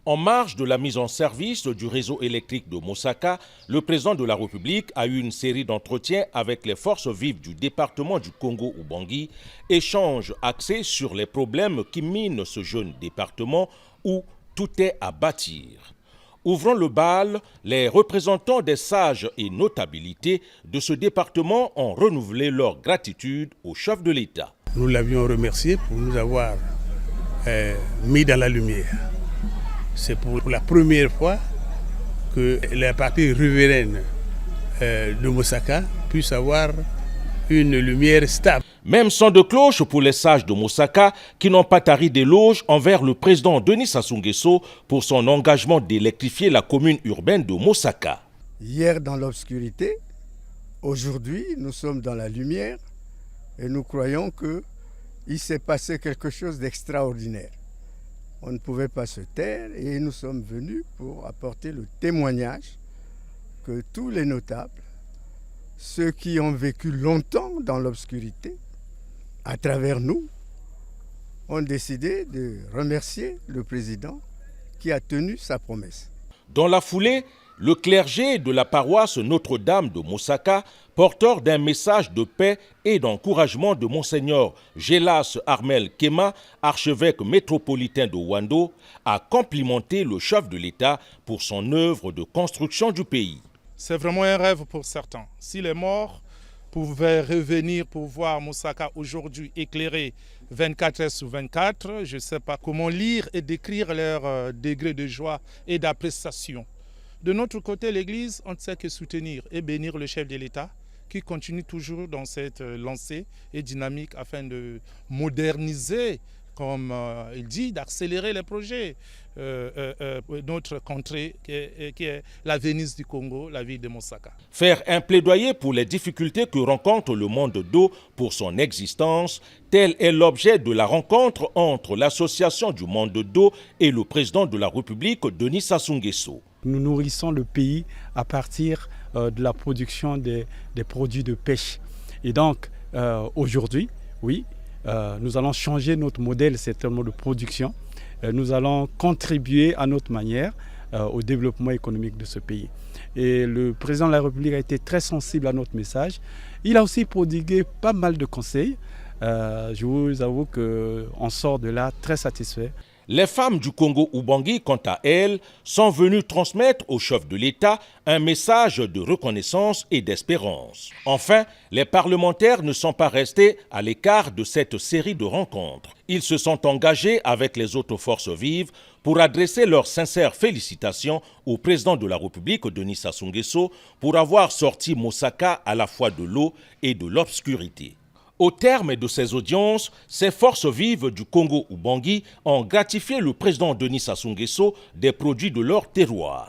En marge de la mise en service du réseau électrique de Mosaka, le président de la République a eu une série d'entretiens avec les forces vives du département du Congo-Ubangi, échanges axés sur les problèmes qui minent ce jeune département où tout est à bâtir. Ouvrant le bal, les représentants des sages et notabilités de ce département ont renouvelé leur gratitude au chef de l'État. Nous l'avions remercié pour nous avoir mis dans la lumière. C'est pour la première fois que les parties riveraines de Mosaka puissent avoir une lumière stable. Même son de cloche pour les sages de Mosaka qui n'ont pas tari d'éloges envers le président Denis Sassou Nguesso pour son engagement d'électrifier la commune urbaine de Mosaka. Hier dans l'obscurité, aujourd'hui nous sommes dans la lumière et nous croyons qu'il s'est passé quelque chose d'extraordinaire. On ne pouvait pas se taire et nous sommes venus pour apporter le témoignage que tous les notables, ceux qui ont vécu longtemps dans l'obscurité, à travers nous, ont décidé de remercier le président qui a tenu sa promesse. Dans la foulée, le clergé de la paroisse Notre-Dame de Mosaka, porteur d'un message de paix et d'encouragement de Monseigneur Gélas Armel Kema, archevêque métropolitain de Wando, a complimenté le chef de l'État pour son œuvre de construction du pays. C'est vraiment un rêve pour certains. Si les morts pouvaient revenir pour voir Mosaka aujourd'hui éclairé 24 heures sur 24, je ne sais pas comment lire et décrire leur degré de joie et d'appréciation. De notre côté, l'Église, on ne sait que soutenir et bénir le chef de l'État qui continue toujours dans cette lancée et dynamique afin de moderniser, comme il dit, d'accélérer les projets. Notre contrée qui est la Venise du Congo, la ville de Mosaka. Faire un plaidoyer pour les difficultés que rencontre le monde d'eau pour son existence, tel est l'objet de la rencontre entre l'association du monde d'eau et le président de la République, Denis Sassou Nguesso. Nous nourrissons le pays à partir de la production des produits de pêche. Et donc, aujourd'hui, oui, nous allons changer notre modèle, certainement de production. Nous allons contribuer à notre manière au développement économique de ce pays. Et le président de la République a été très sensible à notre message. Il a aussi prodigué pas mal de conseils. Je vous avoue qu'on sort de là très satisfait. Les femmes du Congo-Ubangi, quant à elles, sont venues transmettre au chef de l'État un message de reconnaissance et d'espérance. Enfin, les parlementaires ne sont pas restés à l'écart de cette série de rencontres. Ils se sont engagés avec les autres forces vives pour adresser leurs sincères félicitations au président de la République, Denis Sassou Nguesso, pour avoir sorti Mosaka à la fois de l'eau et de l'obscurité. Au terme de ces audiences, ces forces vives du Congo-Ubangi ont gratifié le président Denis Sassou Nguesso des produits de leur terroir.